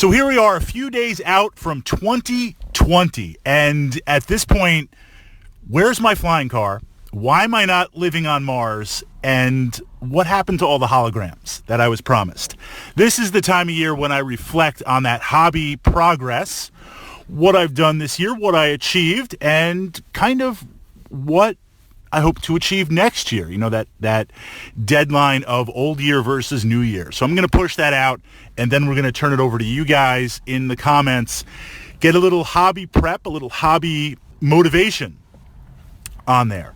So here we are, a few days out from 2020, and at this point, where's my flying car? Why am I not living on Mars? And what happened to all the holograms that I was promised? This is the time of year when I reflect on that hobby progress, what I've done this year, what I achieved, and kind of what I hope to achieve next year. You know, that deadline of old year versus new year. So I'm going to push that out, and then we're going to turn it over to you guys in the comments. Get a little hobby prep, a little hobby motivation on there.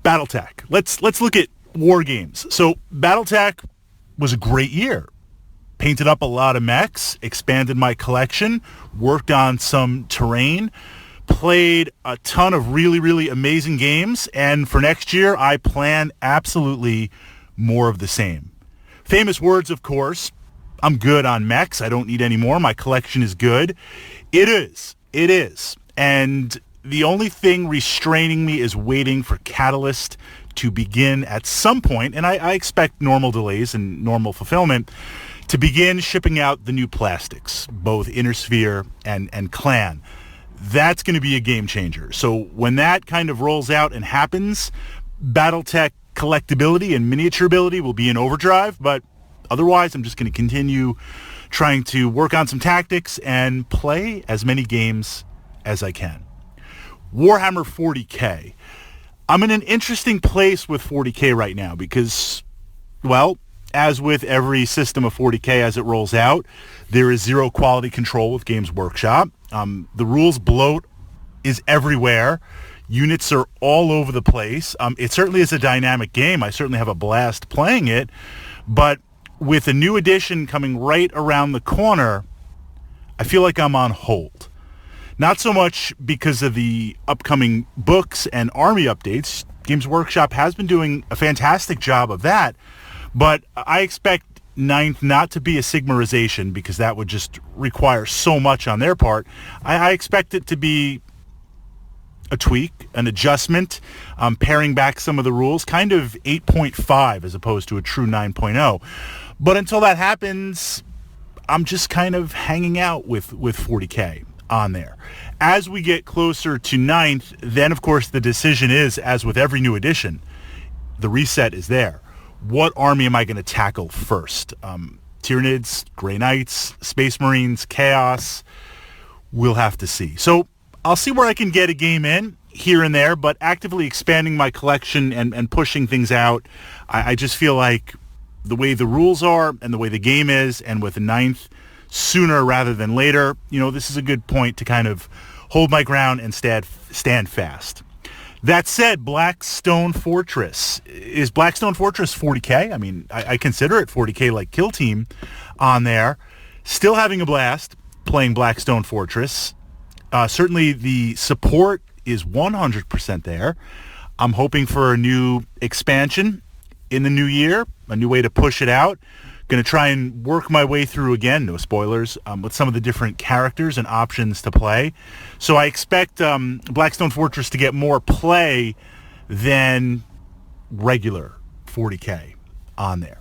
Battletech. Let's look at war games. So Battletech was a great year. Painted up a lot of mechs, expanded my collection, worked on some terrain, played a ton of really, really amazing games, and for next year, I plan absolutely more of the same. Famous words, of course. I'm good on mechs. I don't need any more. My collection is good. It is. And the only thing restraining me is waiting for Catalyst to begin at some point, and I expect normal delays and normal fulfillment, to begin shipping out the new plastics, both Inner Sphere and Clan. That's going to be a game changer. So when that kind of rolls out and happens, Battletech collectability and miniaturability will be in overdrive, but otherwise I'm just going to continue trying to work on some tactics and play as many games as I can. Warhammer 40K. I'm in an interesting place with 40K right now because, well, as with every system of 40K as it rolls out, there is zero quality control with Games Workshop. The rules bloat is everywhere. Units are all over the place. It certainly is a dynamic game. I certainly have a blast playing it. But with a new edition coming right around the corner, I feel like I'm on hold. Not so much because of the upcoming books and army updates. Games Workshop has been doing a fantastic job of that. But I expect 9th not to be a Sigmarization because that would just require so much on their part. I expect it to be a tweak, an adjustment, paring back some of the rules, kind of 8.5 as opposed to a true 9.0. But until that happens, I'm just kind of hanging out with 40K on there. As we get closer to 9th, then of course the decision is, as with every new edition, the reset is there. What army am I going to tackle first? Tyranids, Grey Knights, Space Marines, Chaos? We'll have to see. So I'll see where I can get a game in here and there, but actively expanding my collection and pushing things out. I just feel like the way the rules are and the way the game is, and with the 9th sooner rather than later, this is a good point to kind of hold my ground and stand fast. That said, Blackstone Fortress. Is Blackstone Fortress 40K? I mean, I consider it 40K like Kill Team on there. Still having a blast playing Blackstone Fortress. Certainly the support is 100% there. I'm hoping for a new expansion in the new year, a new way to push it out. Going to try and work my way through again, no spoilers, with some of the different characters and options to play. So I expect Blackstone Fortress to get more play than regular 40K on there.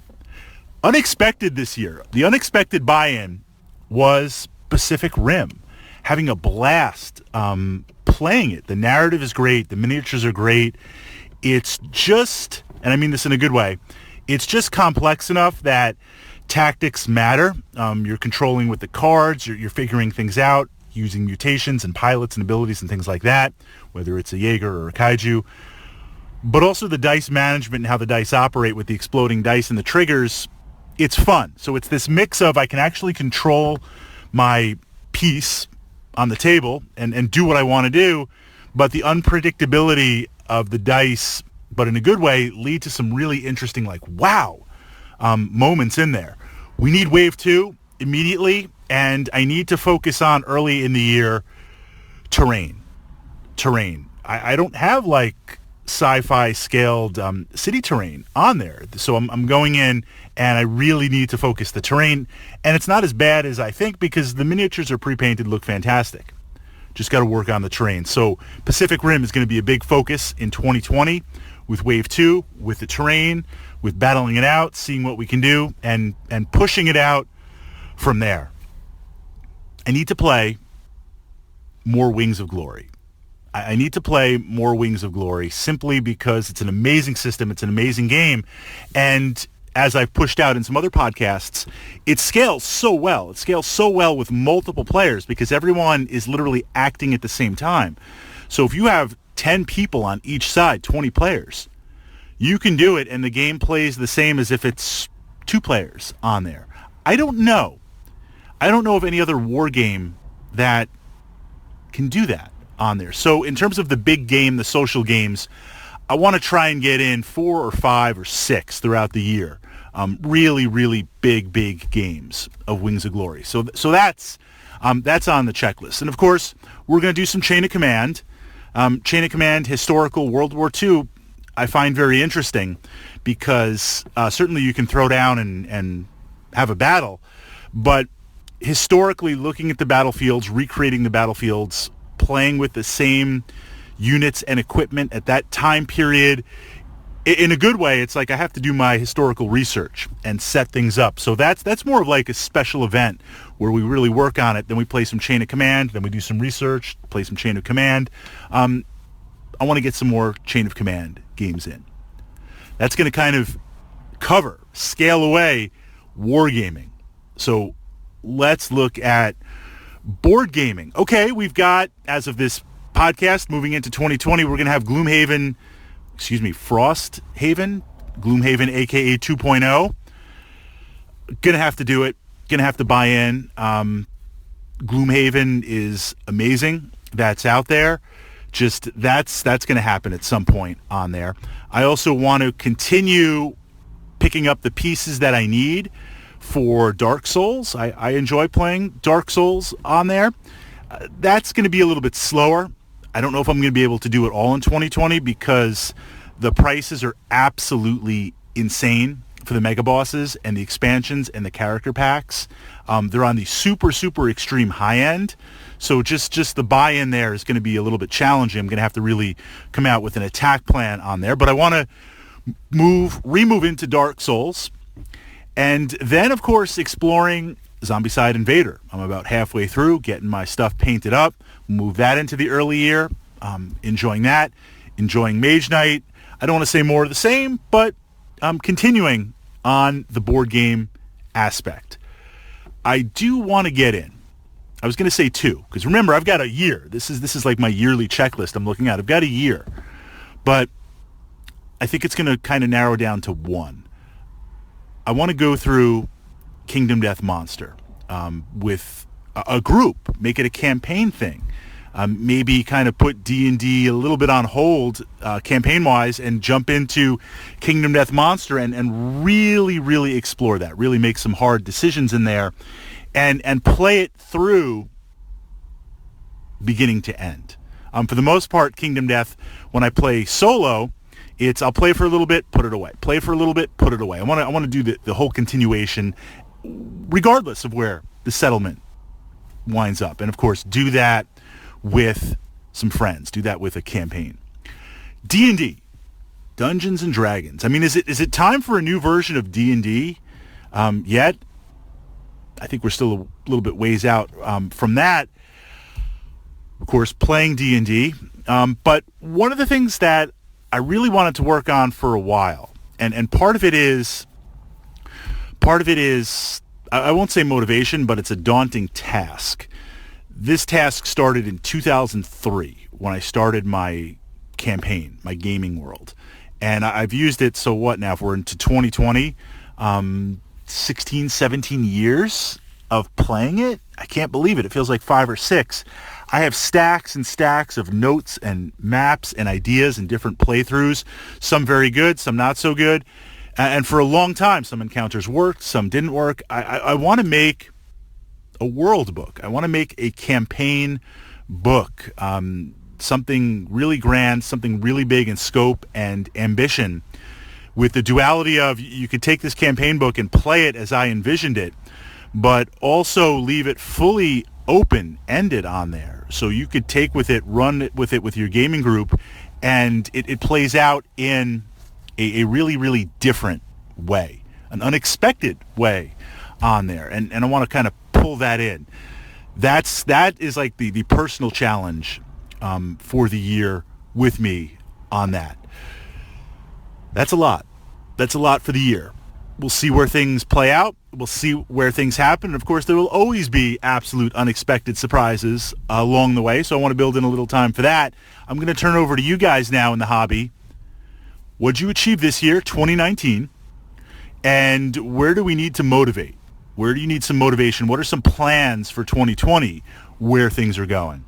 Unexpected this year. The unexpected buy-in was Pacific Rim. Having a blast playing it. The narrative is great. The miniatures are great. It's just, and I mean this in a good way, it's just complex enough that tactics matter. You're controlling with the cards. You're figuring things out, using mutations and pilots and abilities and things like that, whether it's a Jaeger or a Kaiju. But also the dice management and how the dice operate with the exploding dice and the triggers. It's fun. So it's this mix of I can actually control my piece on the table and do what I want to do, but the unpredictability of the dice, but in a good way, lead to some really interesting, wow, moments in there. We need Wave 2 immediately, and I need to focus on early in the year terrain. I don't have sci-fi scaled city terrain on there, so I'm going in and I really need to focus the terrain, and it's not as bad as I think because the miniatures are pre-painted, look fantastic. Just got to work on the terrain. So Pacific Rim is going to be a big focus in 2020 with Wave 2, with the terrain, with battling it out, seeing what we can do, and pushing it out from there. I need to play more Wings of Glory. I need to play more Wings of Glory simply because it's an amazing system. It's an amazing game. And as I've pushed out in some other podcasts, it scales so well. It scales so well with multiple players because everyone is literally acting at the same time. So if you have 10 people on each side, 20 players, you can do it and the game plays the same as if it's 2 players on there. I don't know of any other war game that can do that on there. So in terms of the big game, the social games, I want to try and get in 4 or 5 or 6 throughout the year. Really, really big games of Wings of Glory. So that's on the checklist. And of course, we're going to do some Chain of Command. Chain of Command, historical, World War II, I find very interesting because certainly you can throw down and have a battle, but historically looking at the battlefields, recreating the battlefields, playing with the same units and equipment at that time period, in a good way, it's like I have to do my historical research and set things up. So that's more of like a special event where we really work on it. Then we play some Chain of Command, then we do some research, play some Chain of Command. I want to get some more Chain of Command games in. That's going to kind of scale away wargaming. So let's look at board gaming. Okay, we've got, as of this podcast, moving into 2020, we're going to have Frosthaven, Gloomhaven, aka 2.0. Going to have to do it. Going to have to buy in. Gloomhaven is amazing. That's out there. Just that's going to happen at some point on there. I also want to continue picking up the pieces that I need for Dark Souls. I enjoy playing Dark Souls on there. That's going to be a little bit slower. I don't know if I'm going to be able to do it all in 2020 because the prices are absolutely insane for the mega bosses and the expansions and the character packs. They're on the super extreme high end. So just the buy-in there is going to be a little bit challenging. I'm going to have to really come out with an attack plan on there. But I want to remove into Dark Souls. And then, of course, exploring Zombicide Invader. I'm about halfway through, getting my stuff painted up. Move that into the early year. Enjoying that. Enjoying Mage Knight. I don't want to say more of the same, but I'm continuing on the board game aspect. I do want to get in. I was going to say 2, because remember, I've got a year. This is like my yearly checklist I'm looking at. I've got a year. But I think it's going to kind of narrow down to 1. I want to go through Kingdom Death Monster with a group, make it a campaign thing. Maybe kind of put D&D a little bit on hold campaign-wise and jump into Kingdom Death Monster and really explore that, really make some hard decisions in there and play it through beginning to end. For the most part, Kingdom Death, when I play solo, I'll play for a little bit, put it away. Play for a little bit, put it away. I want to do the whole continuation, regardless of where the settlement winds up. And of course, do that with some friends. Do that with a campaign. D&D, Dungeons and Dragons. I mean, is it time for a new version of D&D yet? I think we're still a little bit ways out from that. Of course, playing D&D. But one of the things that I really wanted to work on for a while, and part of it is, I won't say motivation, but it's a daunting task. This task started in 2003 when I started my campaign, my gaming world. And I've used it, so what now, if we're into 2020, 16, 17 years of playing it? I can't believe it. It feels like 5 or 6. I have stacks and stacks of notes and maps and ideas and different playthroughs, some very good, some not so good. And for a long time, some encounters worked, some didn't work. I want to make a world book. I want to make a campaign book, something really grand, something really big in scope and ambition, with the duality of you could take this campaign book and play it as I envisioned it, but also leave it fully open-ended on there. So you could take with it, run it with your gaming group, and it plays out in a really different way, an unexpected way on there. And I want to kind of pull that in. that is like the personal challenge for the year with me on that. That's a lot. That's a lot for the year. We'll see where things play out. We'll see where things happen. And of course, there will always be absolute unexpected surprises along the way. So I want to build in a little time for that. I'm going to turn over to you guys now in the hobby. What'd you achieve this year, 2019? And where do we need to motivate? Where do you need some motivation? What are some plans for 2020 where things are going?